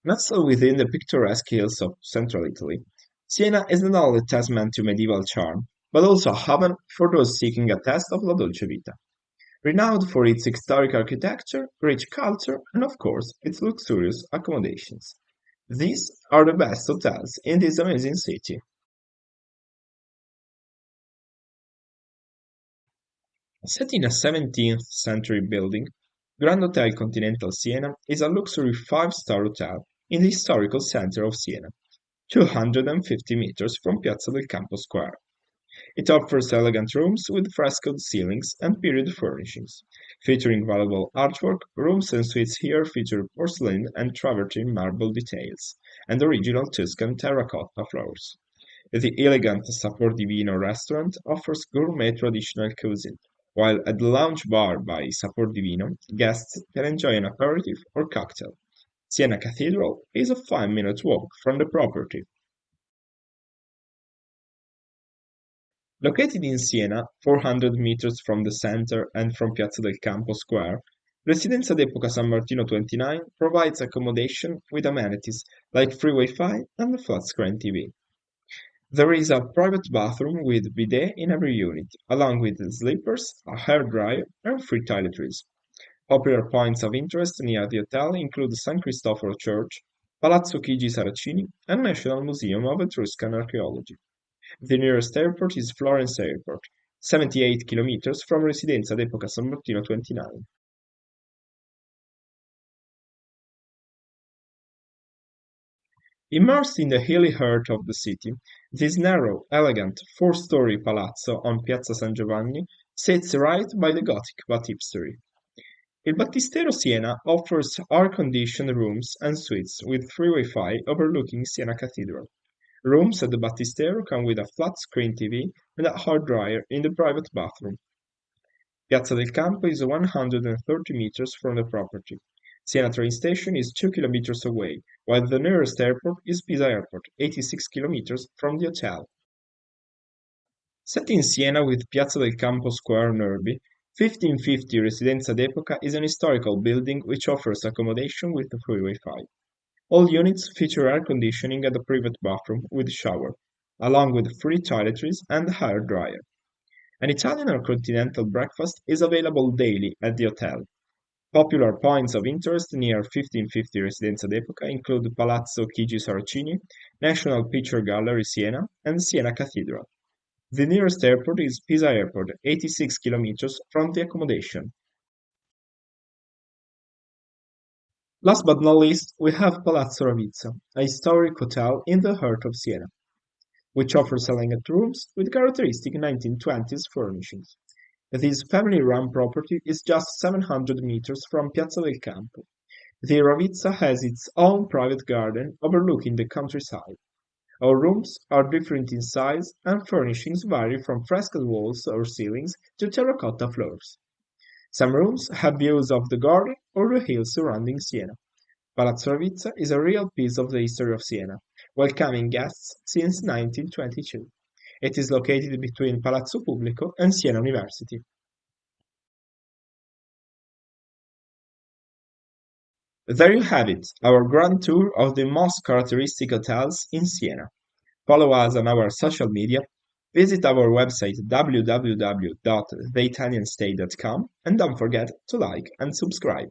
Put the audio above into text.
Nestled within the picturesque hills of central Italy, Siena is not only a testament to medieval charm, but also a haven for those seeking a taste of la dolce vita. Renowned for its historic architecture, rich culture, and of course, its luxurious accommodations. These are the best hotels in this amazing city. Set in a 17th century building, Grand Hotel Continental Siena is a luxury five-star hotel in the historical center of Siena, 250 meters from Piazza del Campo Square. It offers elegant rooms with frescoed ceilings and period furnishings. Featuring valuable artwork, rooms and suites here feature porcelain and travertine marble details, and original Tuscan terracotta floors. The elegant Sapor Divino restaurant offers gourmet traditional cuisine, while at the lounge bar by Sapor Divino, guests can enjoy an aperitif or cocktail. Siena Cathedral is a 5-minute walk from the property. Located in Siena, 400 meters from the center and from Piazza del Campo Square, Residenza d'Epoca San Martino 29 provides accommodation with amenities like free Wi-Fi and a flat-screen TV. There is a private bathroom with bidet in every unit, along with slippers, a hairdryer, and free toiletries. Popular points of interest near the hotel include San Cristoforo Church, Palazzo Chigi Saracini, and National Museum of Etruscan Archaeology. The nearest airport is Florence Airport, 78 kilometers from Residenza d'Epoca San Martino 29. Immersed in the hilly heart of the city, this narrow, elegant, four-story palazzo on Piazza San Giovanni sits right by the Gothic baptistery. Il Battistero Siena offers air-conditioned rooms and suites with free Wi-Fi overlooking Siena Cathedral. Rooms at the Battistero come with a flat-screen TV and a hairdryer in the private bathroom. Piazza del Campo is 130 meters from the property. Siena train station is 2 kilometers away, while the nearest airport is Pisa Airport, 86 kilometers from the hotel. Set in Siena with Piazza del Campo Square nearby, 1550 Residenza d'Epoca is an historical building which offers accommodation with free Wi-Fi. All units feature air conditioning and a private bathroom with shower, along with free toiletries and hair dryer. An Italian or continental breakfast is available daily at the hotel. Popular points of interest near 1550 Residenza d'Epoca include Palazzo Chigi Saracini, National Picture Gallery Siena, and Siena Cathedral. The nearest airport is Pisa Airport, 86 kilometers from the accommodation. Last but not least, we have Palazzo Ravizza, a historic hotel in the heart of Siena, which offers elegant rooms with characteristic 1920s furnishings. This family-run property is just 700 meters from Piazza del Campo. The Ravizza has its own private garden overlooking the countryside. All rooms are different in size and furnishings vary from frescoed walls or ceilings to terracotta floors. Some rooms have views of the garden or the hills surrounding Siena. Palazzo Ravizza is a real piece of the history of Siena, welcoming guests since 1922. It is located between Palazzo Pubblico and Siena University. There you have it, our grand tour of the most characteristic hotels in Siena. Follow us on our social media, visit our website www.theitalianstate.com, and don't forget to like and subscribe.